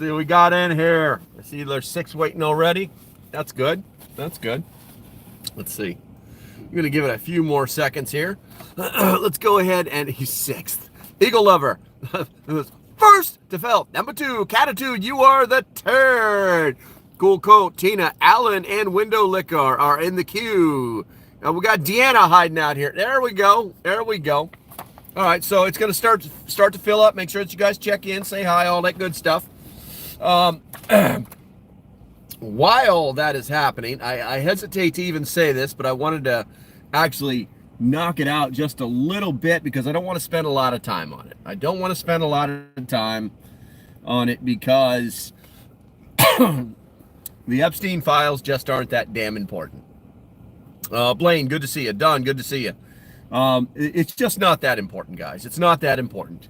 see what we got in here. I see there's 6 waiting already. That's good. That's good. Let's see. I'm going to give it a few more seconds here. Let's go ahead and he's 6th. Eagle Lover. First to Felt. Number 2, Catitude, you are the turd. Cool Coat, Tina, Allen, and Window Liquor are in the queue. Now we got Deanna hiding out here. There we go. There we go. All right, so it's going to start to fill up. Make sure that you guys check in, say hi, all that good stuff. While that is happening, I hesitate to even say this, but I wanted to actually knock it out just a little bit because I don't want to spend a lot of time on it. I don't want to spend a lot of time on it because the Epstein files just aren't that damn important. Blaine, good to see you. Don, good to see you. It's just not that important, guys. It's not that important.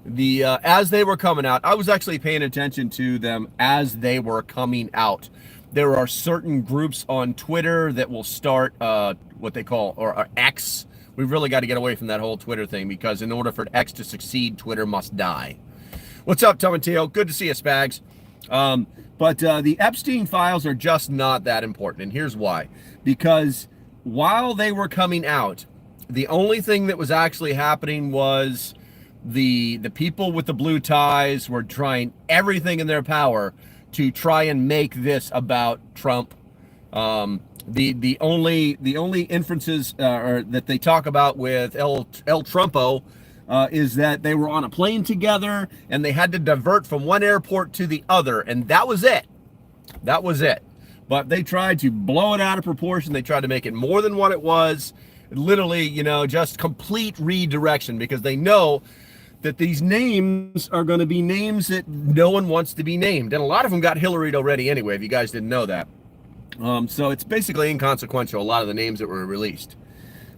As they were coming out, I was actually paying attention to them as they were coming out. There are certain groups on Twitter that will start what they call or X. We've really got to get away from that whole Twitter thing because in order for X to succeed, Twitter must die. What's up, Tom and Teo? Good to see you, Spags. But the Epstein files are just not that important, and here's why. Because while they were coming out, the only thing that was actually happening was the people with the blue ties were trying everything in their power to try and make this about Trump. The only inferences or that they talk about with El Trumpo is that they were on a plane together and they had to divert from one airport to the other, and that was it. That was it. But they tried to blow it out of proportion. They tried to make it more than what it was. Literally, you know, just complete redirection because they know that these names are going to be names that no one wants to be named. And a lot of them got Hillaried already anyway, if you guys didn't know that. So it's basically inconsequential, a lot of the names that were released.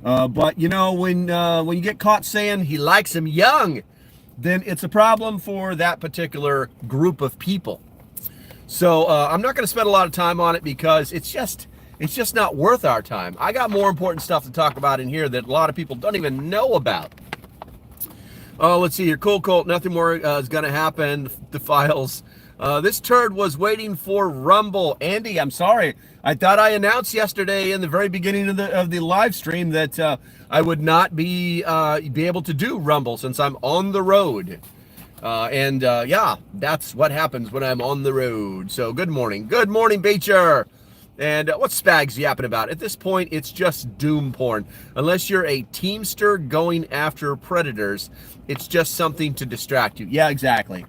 But, you know, when you get caught saying he likes him young, then it's a problem for that particular group of people. So I'm not going to spend a lot of time on it because it's just not worth our time. I got more important stuff to talk about in here that a lot of people don't even know about. Let's see here. Cool Colt, nothing more is going to happen. The files. This turd was waiting for Rumble. Andy, I'm sorry. I thought I announced yesterday in the very beginning of the live stream that I would not be able to do Rumble since I'm on the road. Yeah, that's what happens when I'm on the road. So good morning. Good morning, Beecher. And what's Spags yapping about? At this point, it's just doom porn. Unless you're a teamster going after predators, it's just something to distract you. Yeah, exactly.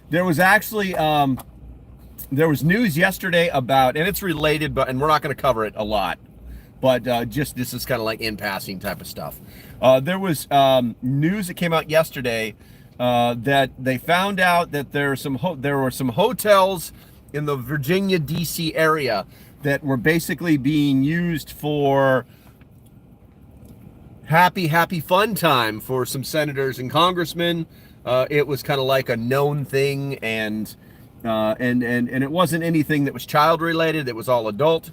There was actually, there was news yesterday about, and it's related, and we're not going to cover it a lot, but just this is kind of like in passing type of stuff. There was news that came out yesterday that they found out that there were some hotels in the Virginia, D.C. area that were basically being used for happy fun time for some senators and congressmen. It was kind of like a known thing, and it wasn't anything that was child related. It was all adult.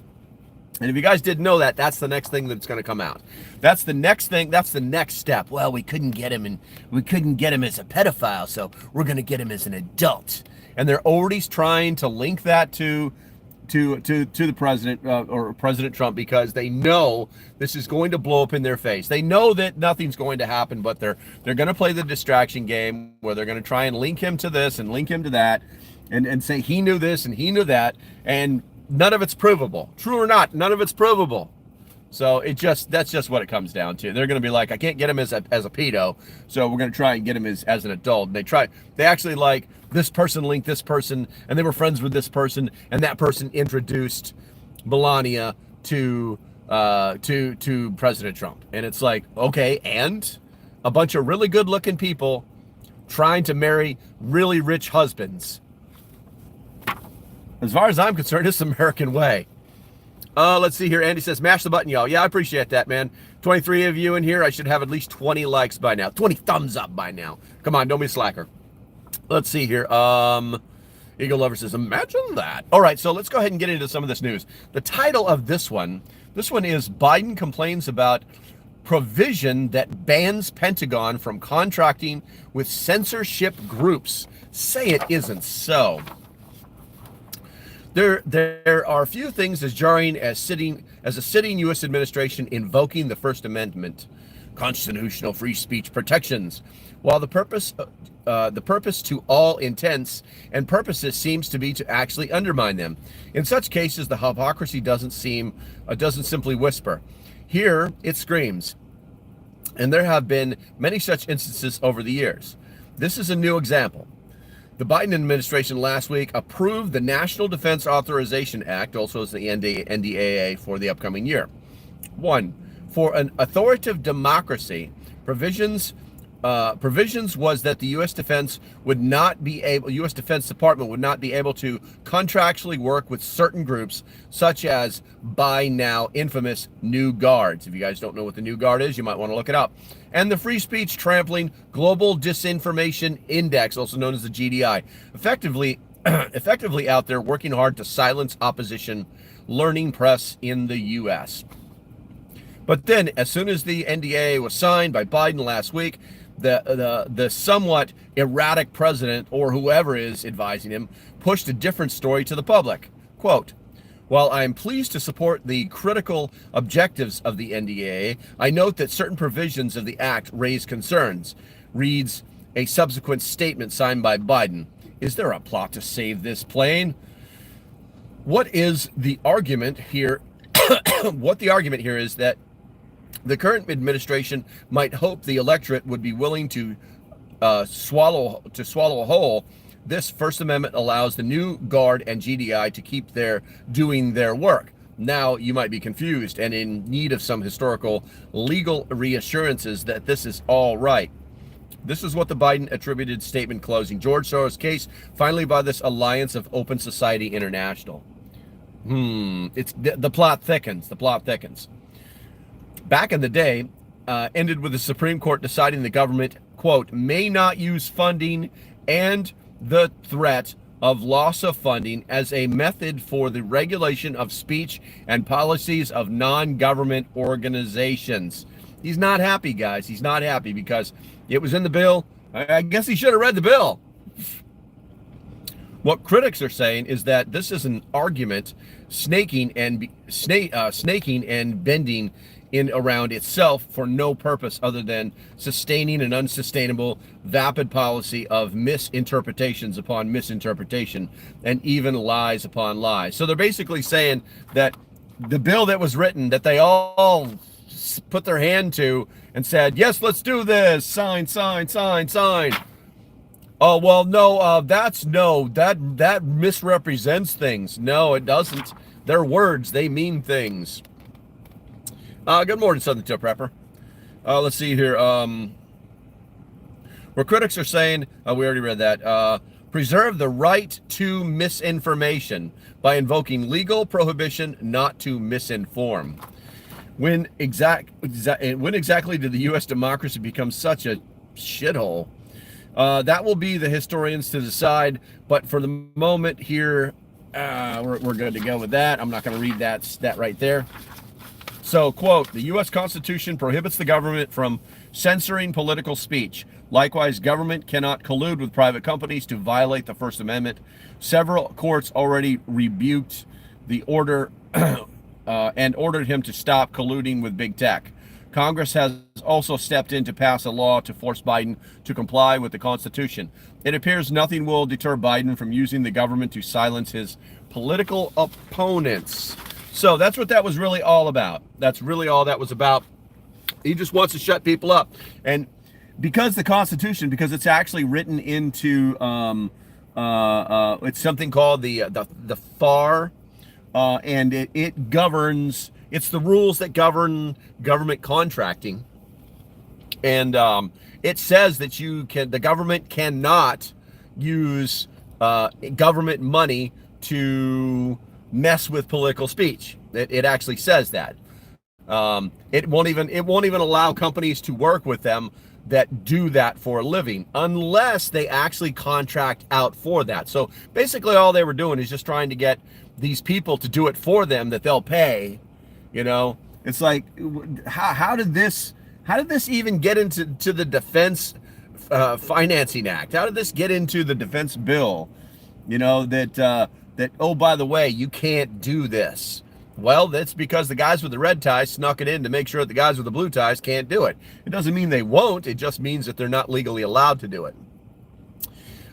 And if you guys didn't know that, that's the next thing that's going to come out. That's the next thing. That's the next step. Well, we couldn't get him as a pedophile, so we're going to get him as an adult. And they're already trying to link that to the president or President Trump because they know this is going to blow up in their face. They know that nothing's going to happen, but they're going to play the distraction game where they're going to try and link him to this and link him to that and say he knew this and he knew that, and none of it's provable. True or not, none of it's provable. So that's just what it comes down to. They're going to be like, I can't get him as a pedo, so we're going to try and get him as an adult. And they actually like this person linked this person, and they were friends with this person, and that person introduced Melania to President Trump. And it's like, okay, and a bunch of really good looking people trying to marry really rich husbands. As far as I'm concerned, it's the American way. Let's see here. Andy says, mash the button, y'all. Yeah, I appreciate that, man. 23 of you in here. I should have at least 20 likes by now. 20 thumbs up by now. Come on, don't be a slacker. Let's see here. Eagle Lover says, imagine that. All right, so let's go ahead and get into some of this news. The title of this one is Biden complains about provision that bans Pentagon from contracting with censorship groups say it isn't so. There are few things as jarring as a sitting U.S. administration invoking the First Amendment, constitutional free speech protections, while the purpose to all intents and purposes seems to be to actually undermine them. In such cases, the hypocrisy doesn't simply whisper. Here, it screams. And there have been many such instances over the years. This is a new example. The Biden administration last week approved the National Defense Authorization Act, also as the NDAA, for the upcoming year. 1. For an authoritative democracy, provisions was that the U.S. Defense Department would not be able to contractually work with certain groups, such as by now infamous New Guards. If you guys don't know what the New Guard is, you might want to look it up. And the Free Speech Trampling Global Disinformation Index, also known as the GDI, effectively out there working hard to silence opposition learning press in the U.S. But then, as soon as the NDAA was signed by Biden last week, the somewhat erratic president, or whoever is advising him, pushed a different story to the public. Quote, "While I am pleased to support the critical objectives of the NDAA, I note that certain provisions of the act raise concerns," reads a subsequent statement signed by Biden. Is there a plot to save this plane? What is the argument here? What the argument here is that the current administration might hope the electorate would be willing to swallow a whole. This First Amendment allows the New Guard and GDI to keep doing their work. Now you might be confused and in need of some historical legal reassurances that this is all right. This is what the Biden attributed statement closing George Soros' case finally by this Alliance of Open Society International. It's the plot thickens. The plot thickens. Back in the day, ended with the Supreme Court deciding the government, quote, may not use funding and the threat of loss of funding as a method for the regulation of speech and policies of non-government organizations. He's not happy, guys. He's not happy because it was in the bill. I guess he should have read the bill. What critics are saying is that this is an argument snaking and bending in around itself for no purpose other than sustaining an unsustainable, vapid policy of misinterpretations upon misinterpretation and even lies upon lies. So they're basically saying that the bill that was written, that they all put their hand to and said, yes, let's do this, sign. Oh, well, no, that misrepresents things. No, it doesn't. They're words, they mean things. Good morning, Southern Tilt Prepper. Let's see here. Where critics are saying, we already read that, preserve the right to misinformation by invoking legal prohibition not to misinform. When exactly did the U.S. democracy become such a shithole? That will be the historians to decide. But for the moment here, we're good to go with that. I'm not going to read that right there. So, quote, the U.S. Constitution prohibits the government from censoring political speech. Likewise, government cannot collude with private companies to violate the First Amendment. Several courts already rebuked the order and ordered him to stop colluding with big tech. Congress has also stepped in to pass a law to force Biden to comply with the Constitution. It appears nothing will deter Biden from using the government to silence his political opponents. So that's what that was really all about. That's really all that was about. He just wants to shut people up. And because the Constitution, because it's actually written into, it's something called the FAR, and it governs, it's the rules that govern government contracting. And it says that the government cannot use government money to mess with political speech. It actually says that. It won't even allow companies to work with them that do that for a living unless they actually contract out for that. So basically all they were doing is just trying to get these people to do it for them that they'll pay, It's like, how did this even get into the Defense Financing Act? How did this get into the defense bill? You know, that oh, by the way, you can't do this. Well, that's because the guys with the red ties snuck it in to make sure that the guys with the blue ties can't do it. It doesn't mean they won't. It just means that they're not legally allowed to do it.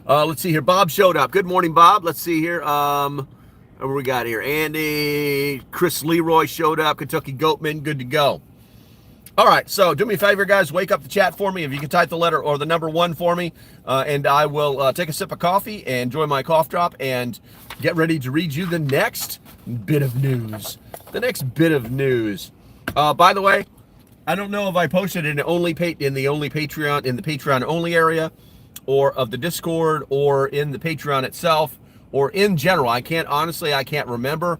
Let's see here. Bob showed up. Good morning, Bob. Let's see here. What we got here? Andy, Chris Leroy showed up. Kentucky Goatman, good to go. All right, so do me a favor, guys. Wake up the chat for me. If you can type the letter or the number 1 for me, and I will take a sip of coffee and enjoy my cough drop and get ready to read you the next bit of news. The next bit of news. By the way, I don't know if I posted it in the Patreon only area, or of the Discord, or in the Patreon itself, or in general. I can't remember.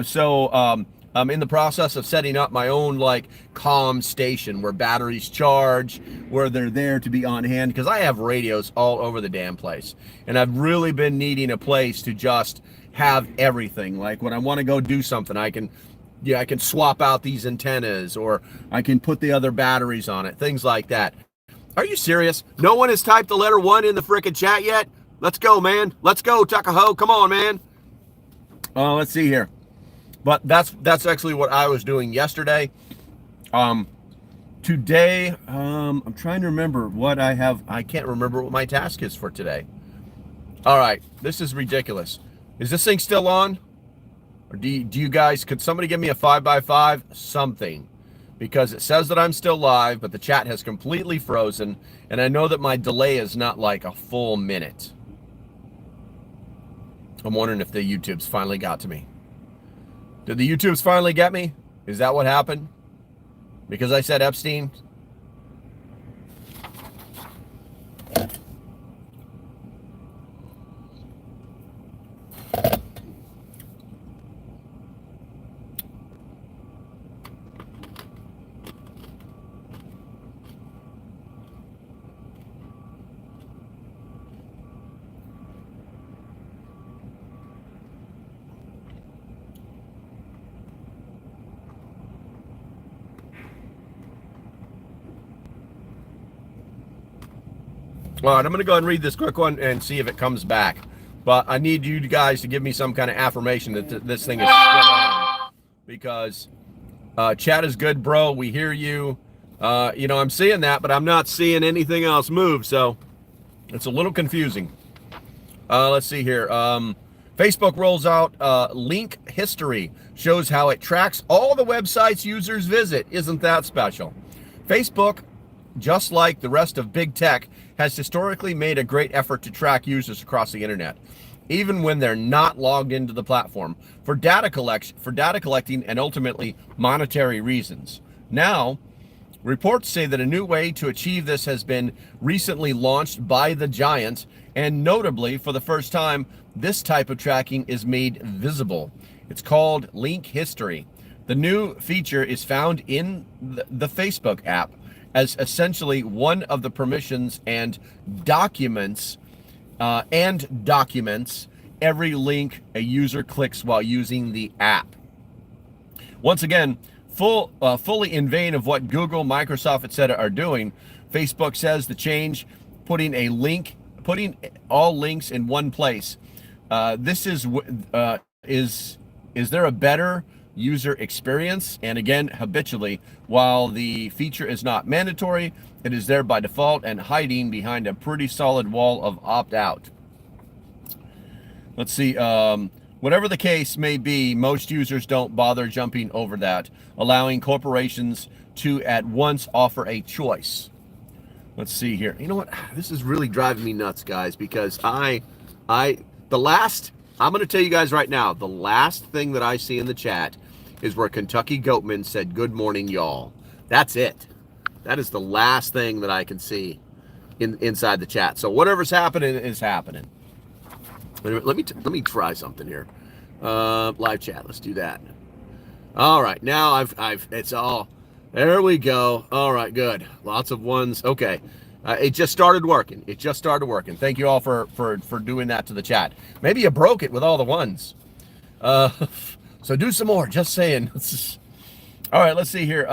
So I'm in the process of setting up my own like comm station where batteries charge, where they're there to be on hand, because I have radios all over the damn place, and I've really been needing a place to just have everything. Like when I want to go do something, I can swap out these antennas, or I can put the other batteries on it, things like that. Are you serious? No one has typed the letter 1 in the frickin' chat yet? Let's go, man. Let's go, Tuckahoe. Come on, man. Let's see here. But that's actually what I was doing yesterday. Today, I'm trying to remember what I have. I can't remember what my task is for today. All right, this is ridiculous. Is this thing still on? Or do you guys, could somebody give me a 5x5? Something. Because it says that I'm still live, but the chat has completely frozen, and I know that my delay is not like a full minute. I'm wondering if the YouTubes finally got to me. Did the YouTubes finally get me? Is that what happened? Because I said Epstein? All right, I'm going to go ahead and read this quick one and see if it comes back. But I need you guys to give me some kind of affirmation that this thing is still on. Because chat is good, bro. We hear you. I'm seeing that, but I'm not seeing anything else move. So it's a little confusing. Let's see here. Facebook rolls out link history. Shows how it tracks all the websites users visit. Isn't that special? Facebook, just like the rest of big tech, has historically made a great effort to track users across the internet, even when they're not logged into the platform, for data collecting and ultimately monetary reasons. Now, reports say that a new way to achieve this has been recently launched by the giant, and notably, for the first time, this type of tracking is made visible. It's called Link History. The new feature is found in the Facebook app as essentially one of the permissions and documents every link a user clicks while using the app. Once again, fully in vein of what Google, Microsoft, etc. are doing, Facebook says the change, putting all links in one place. This is there a better user experience? And again, habitually, while the feature is not mandatory, it is there by default and hiding behind a pretty solid wall of opt-out. Let's see. Whatever the case may be, most users don't bother jumping over that, allowing corporations to at once offer a choice. Let's see here. You know what? This is really driving me nuts, guys, because I'm going to tell you guys right now, the last thing that I see in the chat is where Kentucky Goatman said, "Good morning, y'all." That's it. That is the last thing that I can see inside the chat. So whatever's happening is happening. Let me try something here. Live chat. Let's do that. All right. Now it's all. There we go. All right. Good. Lots of ones. Okay. It just started working. Thank you all for doing that to the chat. Maybe you broke it with all the ones. So do some more. Just saying. All right, let's see here.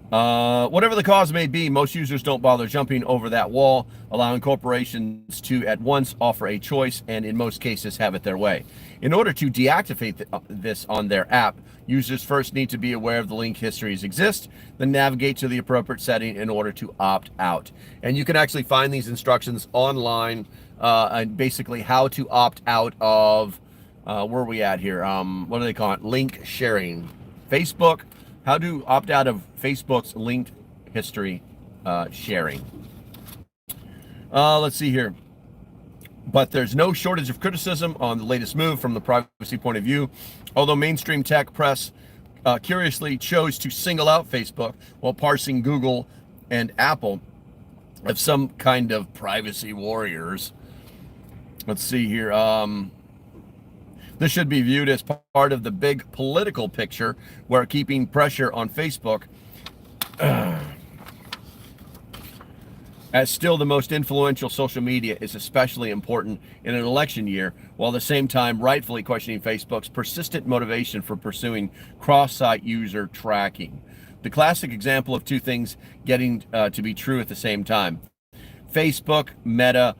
Whatever the cause may be, most users don't bother jumping over that wall, allowing corporations to at once offer a choice and in most cases have it their way. In order to deactivate this on their app, users first need to be aware of the link histories exist, then navigate to the appropriate setting in order to opt out. And you can actually find these instructions online, and basically how to opt out of, where are we at here? What do they call it? Link sharing. Facebook. How to opt out of Facebook's linked history sharing. Let's see here. But there's no shortage of criticism on the latest move from the privacy point of view. Although mainstream tech press curiously chose to single out Facebook while parsing Google and Apple as some kind of privacy warriors. Let's see here. This should be viewed as part of the big political picture where keeping pressure on Facebook as still the most influential social media is especially important in an election year, while at the same time rightfully questioning Facebook's persistent motivation for pursuing cross-site user tracking. The classic example of two things getting to be true at the same time. Facebook, Meta,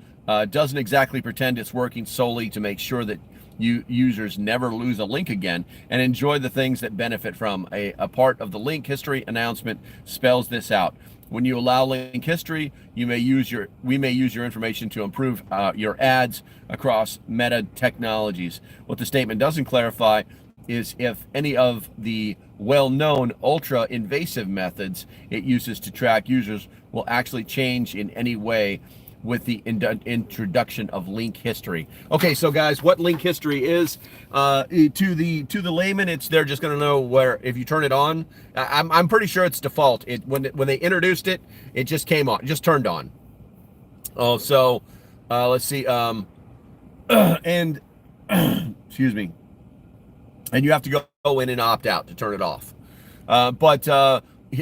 doesn't exactly pretend it's working solely to make sure that users never lose a link again and enjoy the things that benefit from. A part of the link history announcement spells this out. When you allow link history, we may use your information to improve your ads across Meta technologies. What the statement doesn't clarify is if any of the well-known ultra-invasive methods it uses to track users will actually change in any way with the introduction of link history. Okay, so guys, what link history is, to the layman, it's they're just going to know where if you turn it on. I'm pretty sure it's default. When they introduced it, it just came on, just turned on. Oh, so let's see, and excuse me, and you have to go in and opt out to turn it off. But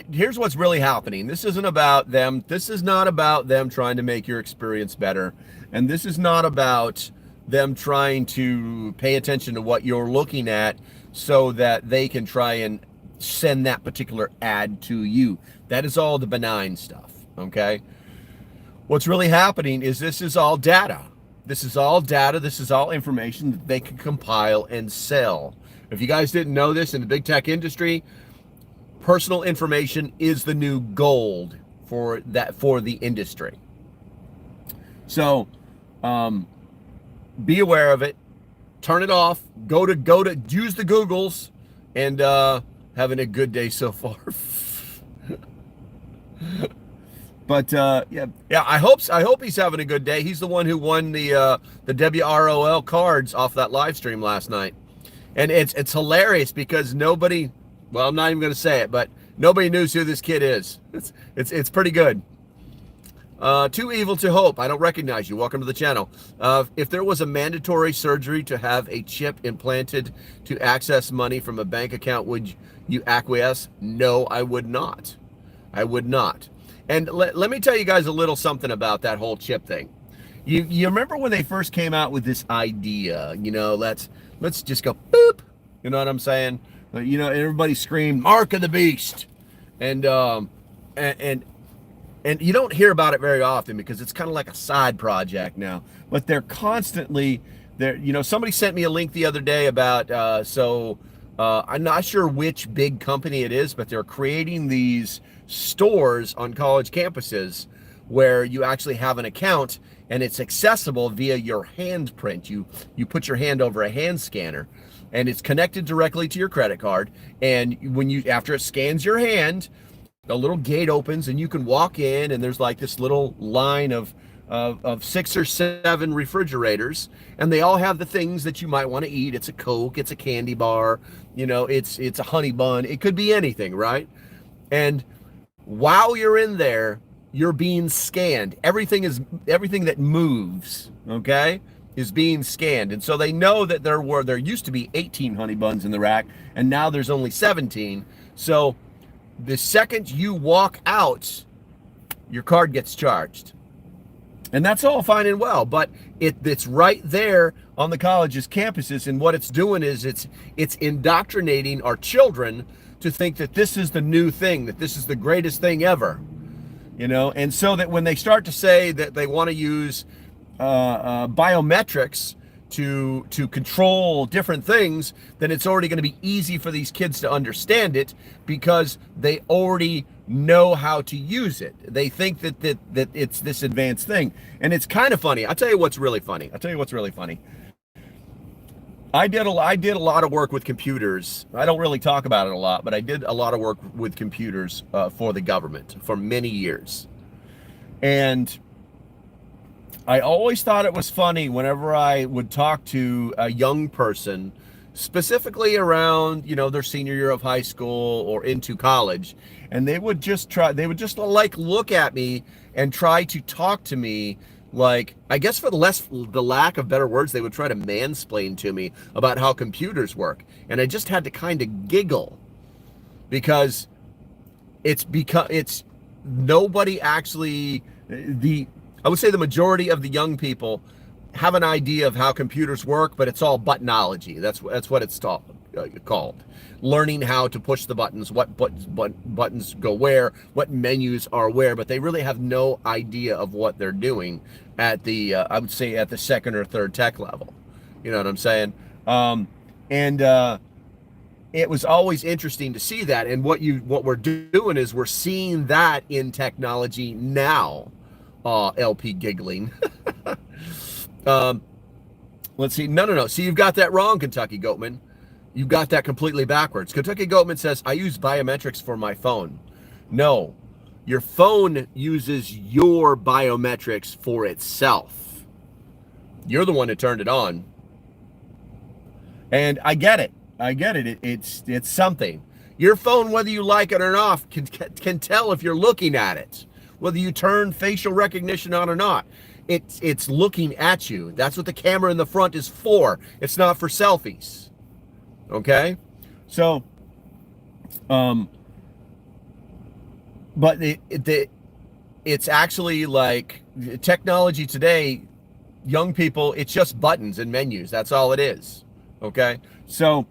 here's what's really happening. This isn't about them. This is not about them trying to make your experience better. And this is not about them trying to pay attention to what you're looking at so that they can try and send that particular ad to you. That is all the benign stuff, okay? What's really happening is this is all data. This is all data. This is all information that they can compile and sell. If you guys didn't know this, in the big tech industry, personal information is the new gold for the industry. So be aware of it, turn it off, go to use the Googles, and having a good day so far. But yeah, I hope he's having a good day. He's the one who won the WROL cards off that live stream last night. And it's hilarious because nobody, well, I'm not even going to say it, but nobody knows who this kid is. It's pretty good. Too evil to hope. I don't recognize you. Welcome to the channel. If there was a mandatory surgery to have a chip implanted to access money from a bank account, would you acquiesce? No, I would not. I would not. And let me tell you guys a little something about that whole chip thing. You remember when they first came out with this idea, you know, let's just go boop. You know what I'm saying? You know, everybody screamed, "Mark of the Beast," and you don't hear about it very often because it's kind of like a side project now. But they're constantly there. You know, somebody sent me a link the other day about I'm not sure which big company it is, but they're creating these stores on college campuses where you actually have an account and it's accessible via your handprint. You put your hand over a hand scanner. And it's connected directly to your credit card. And after it scans your hand, a little gate opens and you can walk in, and there's like this little line of 6 or 7 refrigerators, and they all have the things that you might want to eat. It's a Coke, it's a candy bar, you know, it's a honey bun. It could be anything, right? And while you're in there, you're being scanned. Everything that moves, okay, is being scanned. And so they know that there used to be 18 honey buns in the rack, and now there's only 17. So the second you walk out, your card gets charged. And that's all fine and well, but it's right there on the college's campuses, and what it's doing is it's indoctrinating our children to think that this is the new thing, that this is the greatest thing ever, and so that when they start to say that they want to use biometrics to control different things, then it's already going to be easy for these kids to understand it because they already know how to use it. They think that it's this advanced thing, and it's kind of funny. I'll tell you what's really funny. I did a lot of work with computers. I don't really talk about it a lot, but I did a lot of work with computers for the government for many years, and I always thought it was funny whenever I would talk to a young person, specifically around, their senior year of high school or into college, and they would just like look at me and try to talk to me like, I guess for the lack of better words, they would try to mansplain to me about how computers work. And I just had to kind of giggle because it's nobody actually, I would say the majority of the young people have an idea of how computers work, but it's all buttonology. That's what it's called. Learning how to push the buttons, what buttons go where, what menus are where, but they really have no idea of what they're doing at the, I would say at the second or third tech level. You know what I'm saying? It was always interesting to see that. And what we're doing is we're seeing that in technology now. LP giggling. Let's see. No. See, you've got that wrong, Kentucky Goatman. You've got that completely backwards. Kentucky Goatman says, I use biometrics for my phone. No, your phone uses your biometrics for itself. You're the one that turned it on. And I get it. It's something. Your phone, whether you like it or not, can tell if you're looking at it. Whether you turn facial recognition on or not, it's looking at you. That's what the camera in the front is for. It's not for selfies. Okay? So, but it's actually like technology today, young people, it's just buttons and menus. That's all it is. Okay? So,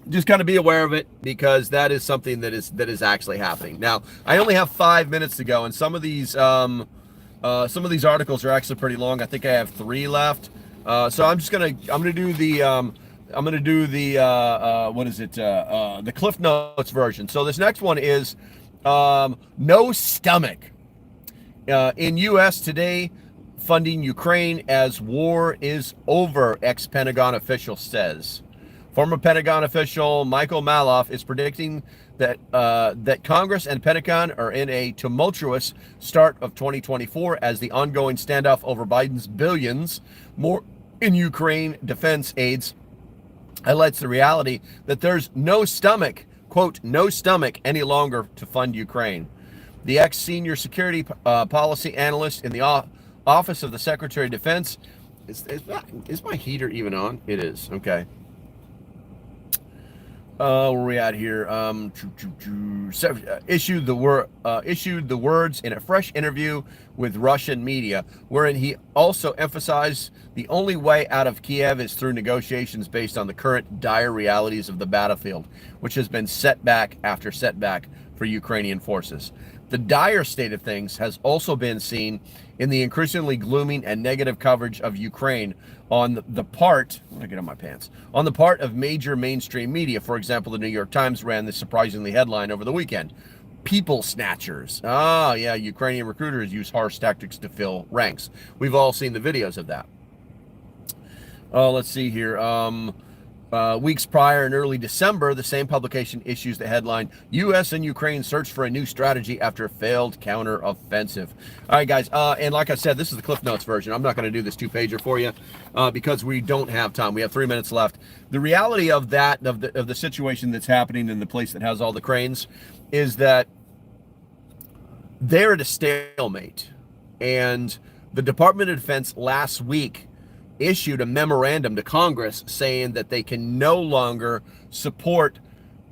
just kind of be aware of it, because that is something that is actually happening. Now, I only have 5 minutes to go, and some of these articles are actually pretty long. I think I have 3 left. So I'm gonna do the the Cliff Notes version. So this next one is no stomach. In U.S. today, funding Ukraine as war is over, ex-Pentagon official says. Former Pentagon official Michael Maloff is predicting that Congress and Pentagon are in a tumultuous start of 2024 as the ongoing standoff over Biden's billions more in Ukraine defense aids highlights the reality that there's no stomach, quote, no stomach any longer to fund Ukraine. The ex-senior security policy analyst in the office of the Secretary of Defense, is my heater even on? It is, okay. Where are we at here? Issued the words in a fresh interview with Russian media, wherein he also emphasized the only way out of Kiev is through negotiations based on the current dire realities of the battlefield, which has been setback after setback for Ukrainian forces. The dire state of things has also been seen in the increasingly gloomy and negative coverage of Ukraine on the part, on the part of major mainstream media. For example, the New York Times ran this surprisingly headline over the weekend. People snatchers. Ah, yeah, Ukrainian recruiters use harsh tactics to fill ranks. We've all seen the videos of that. Let's see here. Weeks prior, in early December, the same publication issues the headline, U.S. and Ukraine search for a new strategy after failed counteroffensive. All right, guys, and like I said, this is the Cliff Notes version. I'm not going to do this 2-pager for you because we don't have time. We have 3 minutes left. The reality of that, of the situation that's happening in the place that has all the cranes, is that they're at a stalemate. And the Department of Defense last week issued a memorandum to Congress saying that they can no longer support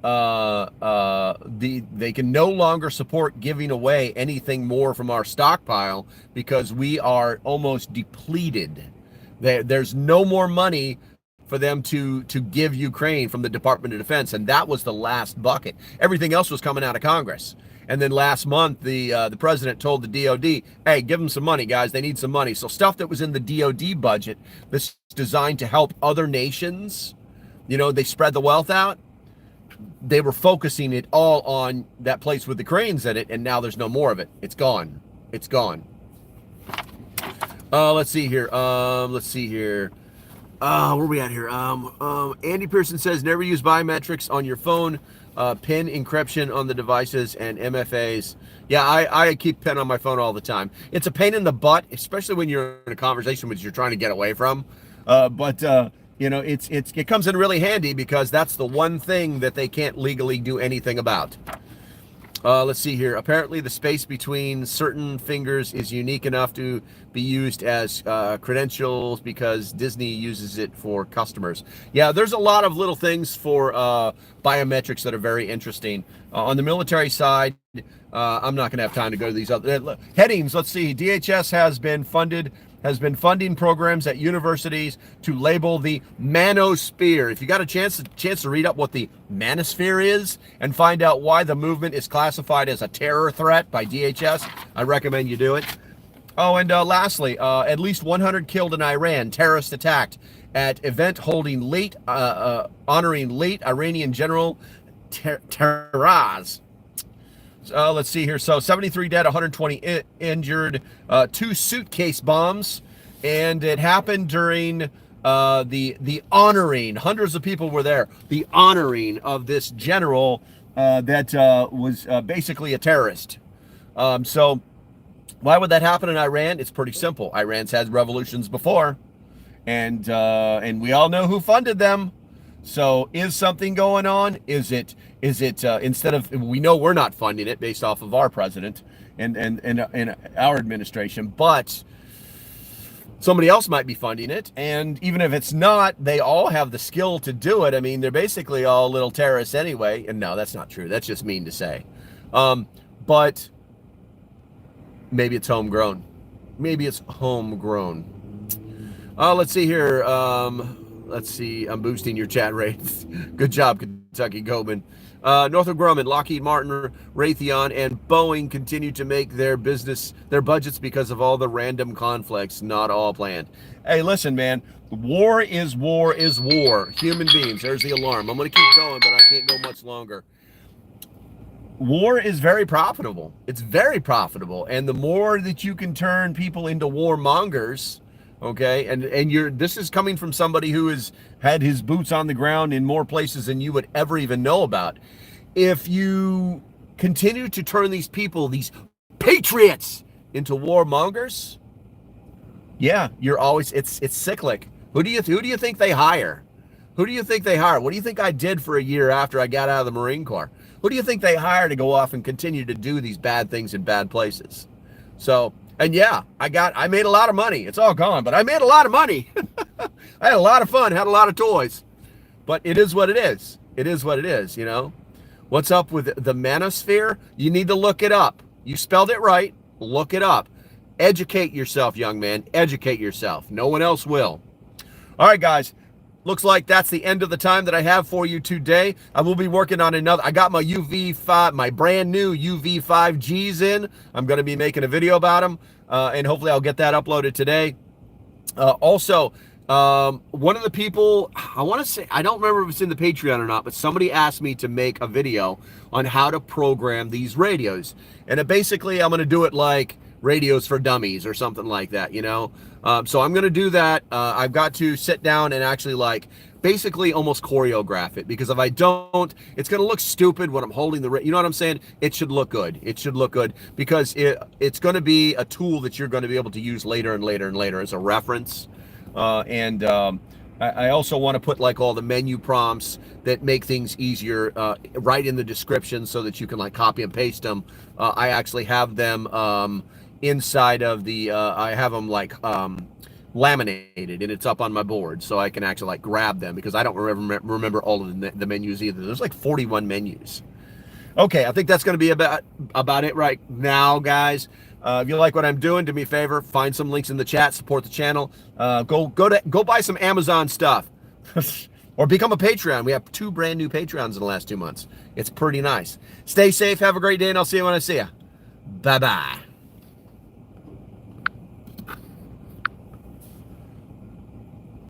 they can no longer support giving away anything more from our stockpile because we are almost depleted. There's no more money for them to give Ukraine from the Department of Defense, and that was the last bucket. Everything else was coming out of Congress. And then last month, the president told the DOD, "Hey, give them some money, guys. They need some money." So stuff that was in the DOD budget that's designed to help other nations, they spread the wealth out. They were focusing it all on that place with the cranes in it, and now there's no more of it. It's gone. It's gone. Let's see here. Where are we at here? Andy Pearson says never use biometrics on your phone. PIN encryption on the devices and MFAs. Yeah, I keep PIN on my phone all the time. It's a pain in the butt, especially when you're in a conversation which you're trying to get away from. It comes in really handy because that's the one thing that they can't legally do anything about. Let's see here. Apparently, the space between certain fingers is unique enough to be used as credentials because Disney uses it for customers. Yeah, there's a lot of little things for biometrics that are very interesting. On the military side, I'm not going to have time to go to these other headings. Let's see. DHS has been funding programs at universities to label the manosphere. If you got a chance to read up what the manosphere is and find out why the movement is classified as a terror threat by DHS, I recommend you do it. Oh, and lastly, at least 100 killed in Iran, terrorist attack at event honoring late Iranian General Taraz. Let's see here. So 73 dead, 120 injured, 2 suitcase bombs, and it happened during the honoring. Hundreds of people were there. The honoring of this general that was basically a terrorist. So why would that happen in Iran? It's pretty simple. Iran's had revolutions before, and we all know who funded them. So is something going on? Is it instead of, we know we're not funding it based off of our president and our administration, but somebody else might be funding it. And even if it's not, they all have the skill to do it. I mean, they're basically all little terrorists anyway. And no, that's not true. That's just mean to say. But maybe it's homegrown. Maybe it's homegrown. Let's see here. Let's see. I'm boosting your chat rates. Good job, Kentucky Goldman. Northrop Grumman, Lockheed Martin, Raytheon, and Boeing continue to make their budgets because of all the random conflicts, not all planned. Hey, listen, man. War is war is war. Human beings. There's the alarm. I'm going to keep going, but I can't go much longer. War is very profitable. It's very profitable. And the more that you can turn people into warmongers, okay, and this is coming from somebody who has had his boots on the ground in more places than you would ever even know about. If you continue to turn these people, these patriots, into warmongers, yeah, you're always, it's cyclic. Who do you think they hire? Who do you think they hire? What do you think I did for a year after I got out of the Marine Corps? Who do you think they hire to go off and continue to do these bad things in bad places? So, and yeah, I made a lot of money. It's all gone, but I made a lot of money. I had a lot of fun, had a lot of toys. But it is what it is. It is what it is, you know? What's up with the manosphere? You need to look it up. You spelled it right. Look it up. Educate yourself, young man. Educate yourself. No one else will. All right, guys. Looks like that's the end of the time that I have for you today. I will be working on another. I got my UV5, my brand new UV5Gs in. I'm going to be making a video about them, and hopefully I'll get that uploaded today. Also, one of the people, I want to say, I don't remember if it's in the Patreon or not, but somebody asked me to make a video on how to program these radios. And basically, I'm going to do it like radios for dummies or something like that, you know? So I'm going to do that. I've got to sit down and actually basically almost choreograph it, because if I don't, it's going to look stupid when I'm holding the, you know what I'm saying? It should look good. It should look good because it's going to be a tool that you're going to be able to use later and later and later as a reference. I also want to put like all the menu prompts that make things easier right in the description so that you can like copy and paste them. I actually have them inside of the, I have them like laminated, and it's up on my board so I can actually like grab them, because I don't remember all of the menus either. There's like 41 menus. Okay, I think that's going to be about it right now, guys. If you like what I'm doing, do me a favor, find some links in the chat, support the channel. Go buy some Amazon stuff, or become a Patreon. We have 2 brand new Patreons in the last 2 months. It's pretty nice. Stay safe, have a great day, and I'll see you when I see you. Bye bye.